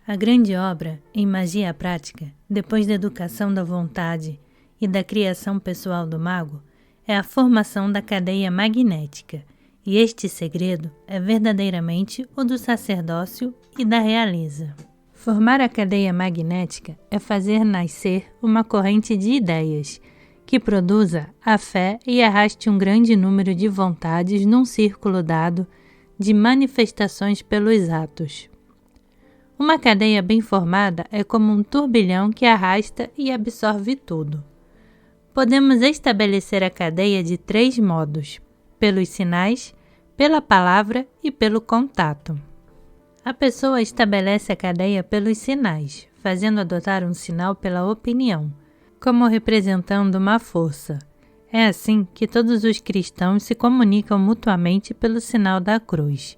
A grande obra em magia prática, depois da educação da vontade e da criação pessoal do mago, é a formação da cadeia magnética, e este segredo é verdadeiramente o do sacerdócio e da realeza. Formar a cadeia magnética é fazer nascer uma corrente de ideias, que produza a fé e arraste um grande número de vontades num círculo dado de manifestações pelos atos. Uma cadeia bem formada é como um turbilhão que arrasta e absorve tudo. Podemos estabelecer a cadeia de 3 modos: pelos sinais, pela palavra e pelo contato. A pessoa estabelece a cadeia pelos sinais, fazendo adotar um sinal pela opinião, como representando uma força. É assim que todos os cristãos se comunicam mutuamente pelo sinal da cruz,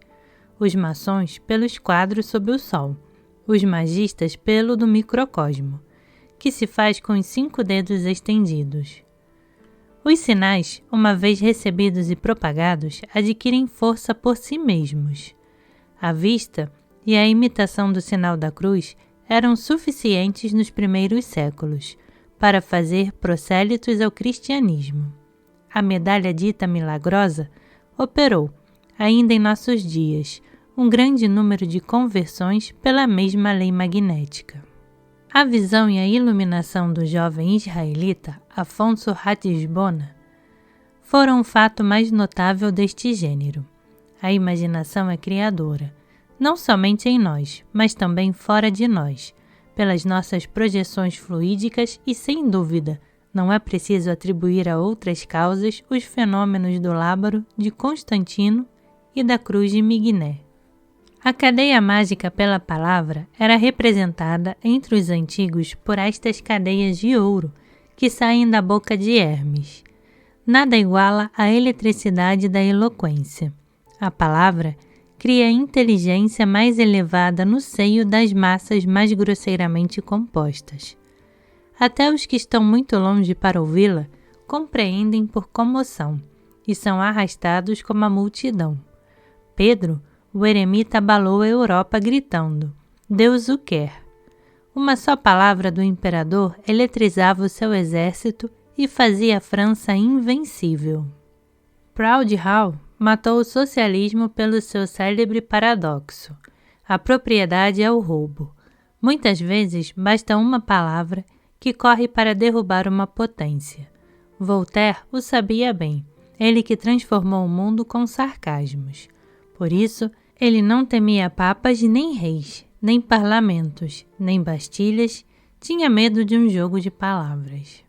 os maçons pelos quadros sob o sol, os magistas pelo do microcosmo, que se faz com os 5 dedos estendidos. Os sinais, uma vez recebidos e propagados, adquirem força por si mesmos. A vista e a imitação do sinal da cruz eram suficientes nos primeiros séculos para fazer prosélitos ao cristianismo. A medalha dita milagrosa operou, ainda em nossos dias, um grande número de conversões pela mesma lei magnética. A visão e a iluminação do jovem israelita Afonso Ratisbona foram o fato mais notável deste gênero. A imaginação é criadora, não somente em nós, mas também fora de nós, pelas nossas projeções fluídicas e, sem dúvida, não é preciso atribuir a outras causas os fenômenos do lábaro de Constantino e da cruz de Migné. A cadeia mágica pela palavra era representada entre os antigos por estas cadeias de ouro que saem da boca de Hermes. Nada iguala a eletricidade da eloquência. A palavra cria a inteligência mais elevada no seio das massas mais grosseiramente compostas. Até os que estão muito longe para ouvi-la compreendem por comoção e são arrastados como a multidão. Pedro, o eremita, abalou a Europa gritando: "Deus o quer!" Uma só palavra do imperador eletrizava o seu exército e fazia a França invencível. Proudhon matou o socialismo pelo seu célebre paradoxo: a propriedade é o roubo. Muitas vezes basta uma palavra que corre para derrubar uma potência. Voltaire o sabia bem, ele que transformou o mundo com sarcasmos. Por isso, ele não temia papas nem reis, nem parlamentos, nem bastilhas, tinha medo de um jogo de palavras.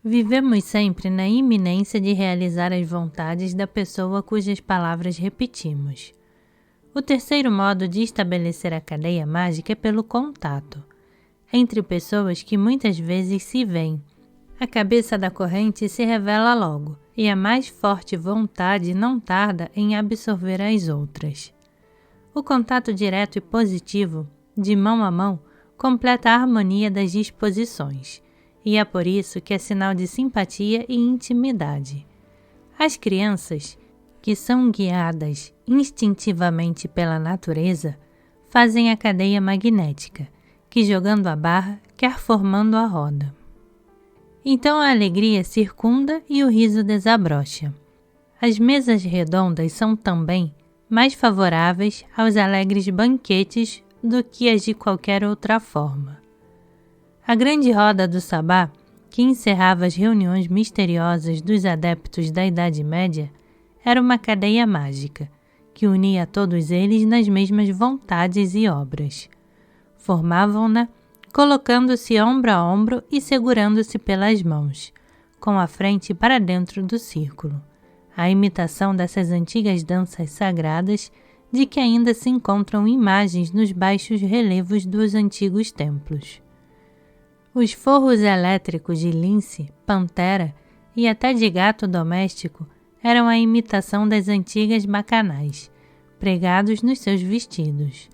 Vivemos sempre na iminência de realizar as vontades da pessoa cujas palavras repetimos. O terceiro modo de estabelecer a cadeia mágica é pelo contato, entre pessoas que muitas vezes se veem. A cabeça da corrente se revela logo, e a mais forte vontade não tarda em absorver as outras. O contato direto e positivo, de mão a mão, completa a harmonia das disposições, e é por isso que é sinal de simpatia e intimidade. As crianças, que são guiadas instintivamente pela natureza, fazem a cadeia magnética, que jogando a barra quer formando a roda. Então a alegria circunda e o riso desabrocha. As mesas redondas são também mais favoráveis aos alegres banquetes do que as de qualquer outra forma. A grande roda do sabá, que encerrava as reuniões misteriosas dos adeptos da Idade Média, era uma cadeia mágica, que unia todos eles nas mesmas vontades e obras. Formavam-na colocando-se ombro a ombro e segurando-se pelas mãos, com a frente para dentro do círculo, a imitação dessas antigas danças sagradas de que ainda se encontram imagens nos baixos relevos dos antigos templos. Os forros elétricos de lince, pantera e até de gato doméstico eram a imitação das antigas bacanais, pregados nos seus vestidos.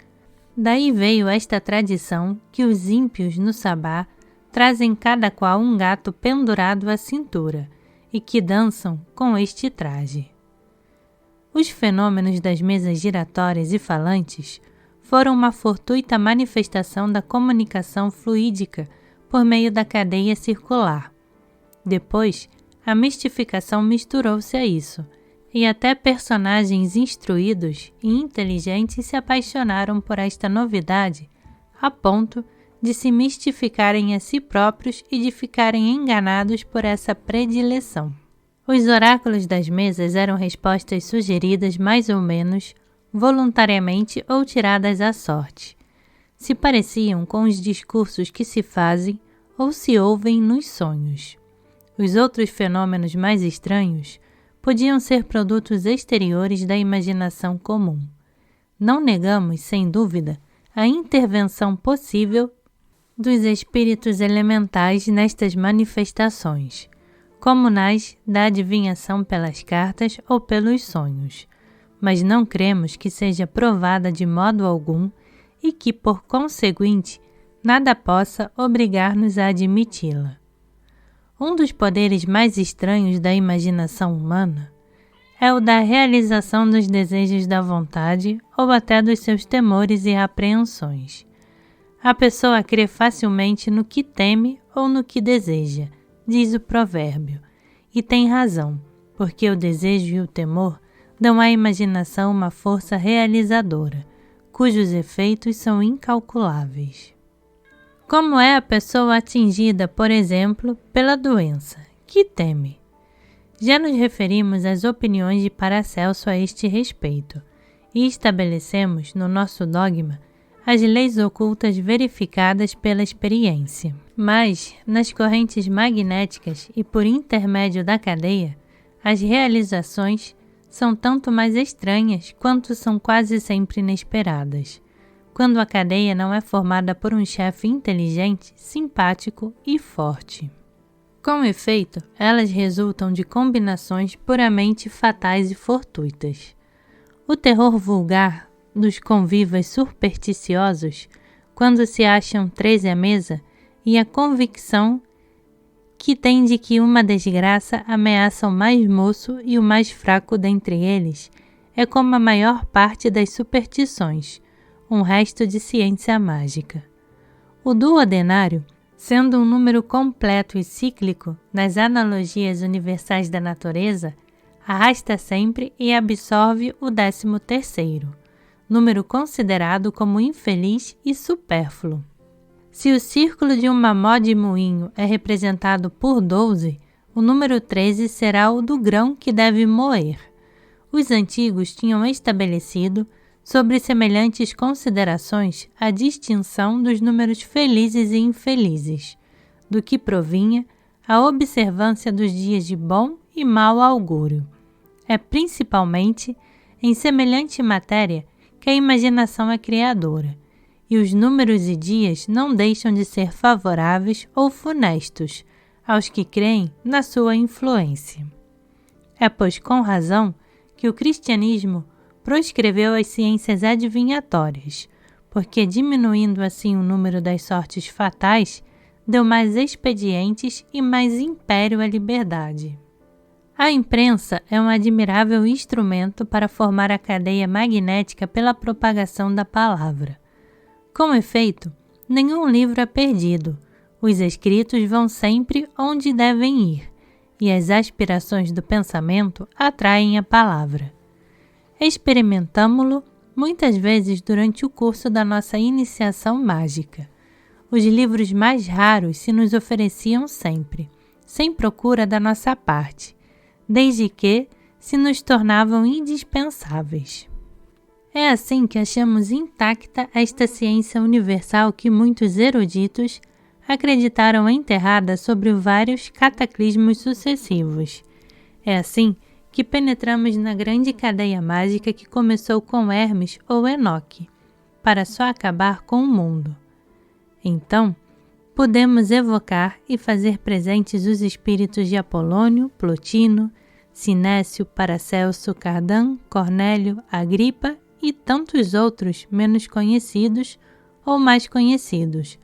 Daí veio esta tradição que os ímpios no sabá trazem cada qual um gato pendurado à cintura e que dançam com este traje. Os fenômenos das mesas giratórias e falantes foram uma fortuita manifestação da comunicação fluídica por meio da cadeia circular. Depois, a mistificação misturou-se a isso, e até personagens instruídos e inteligentes se apaixonaram por esta novidade, a ponto de se mistificarem a si próprios e de ficarem enganados por essa predileção. Os oráculos das mesas eram respostas sugeridas mais ou menos, voluntariamente ou tiradas à sorte. Se pareciam com os discursos que se fazem ou se ouvem nos sonhos. Os outros fenômenos mais estranhos podiam ser produtos exteriores da imaginação comum. Não negamos, sem dúvida, a intervenção possível dos espíritos elementais nestas manifestações, como nas da adivinhação pelas cartas ou pelos sonhos, mas não cremos que seja provada de modo algum e que, por conseguinte, nada possa obrigar-nos a admiti-la. Um dos poderes mais estranhos da imaginação humana é o da realização dos desejos da vontade ou até dos seus temores e apreensões. A pessoa crê facilmente no que teme ou no que deseja, diz o provérbio, e tem razão, porque o desejo e o temor dão à imaginação uma força realizadora, cujos efeitos são incalculáveis. Como é a pessoa atingida, por exemplo, pela doença, que teme? Já nos referimos às opiniões de Paracelso a este respeito e estabelecemos no nosso dogma as leis ocultas verificadas pela experiência. Mas, nas correntes magnéticas e por intermédio da cadeia, as realizações são tanto mais estranhas quanto são quase sempre inesperadas, quando a cadeia não é formada por um chefe inteligente, simpático e forte. Com efeito, elas resultam de combinações puramente fatais e fortuitas. O terror vulgar dos convivas supersticiosos, quando se acham 13 à mesa, e a convicção que tem de que uma desgraça ameaça o mais moço e o mais fraco dentre eles, é como a maior parte das superstições, um resto de ciência mágica. O duodenário, sendo um número completo e cíclico nas analogias universais da natureza, arrasta sempre e absorve o 13º, número considerado como infeliz e supérfluo. Se o círculo de uma mó de moinho é representado por 12, o número 13 será o do grão que deve moer. Os antigos tinham estabelecido, sobre semelhantes considerações, a distinção dos números felizes e infelizes, do que provinha a observância dos dias de bom e mau augúrio. É principalmente em semelhante matéria que a imaginação é criadora, e os números e dias não deixam de ser favoráveis ou funestos aos que creem na sua influência. É, pois, com razão que o cristianismo proscreveu as ciências adivinhatórias, porque diminuindo assim o número das sortes fatais, deu mais expedientes e mais império à liberdade. A imprensa é um admirável instrumento para formar a cadeia magnética pela propagação da palavra. Com efeito, nenhum livro é perdido, os escritos vão sempre onde devem ir, e as aspirações do pensamento atraem a palavra. Experimentamo-lo muitas vezes durante o curso da nossa iniciação mágica. Os livros mais raros se nos ofereciam sempre, sem procura da nossa parte, desde que se nos tornavam indispensáveis. É assim que achamos intacta esta ciência universal que muitos eruditos acreditaram enterrada sobre vários cataclismos sucessivos. É assim que penetramos na grande cadeia mágica que começou com Hermes ou Enoque, para só acabar com o mundo. Então, podemos evocar e fazer presentes os espíritos de Apolônio, Plotino, Sinécio, Paracelso, Cardan, Cornélio, Agripa e tantos outros menos conhecidos ou mais conhecidos,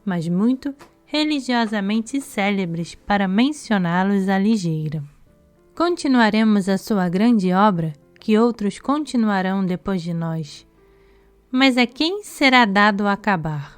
mas muito religiosamente célebres para mencioná-los à ligeira. Continuaremos a sua grande obra, que outros continuarão depois de nós. mas a quem será dado acabar?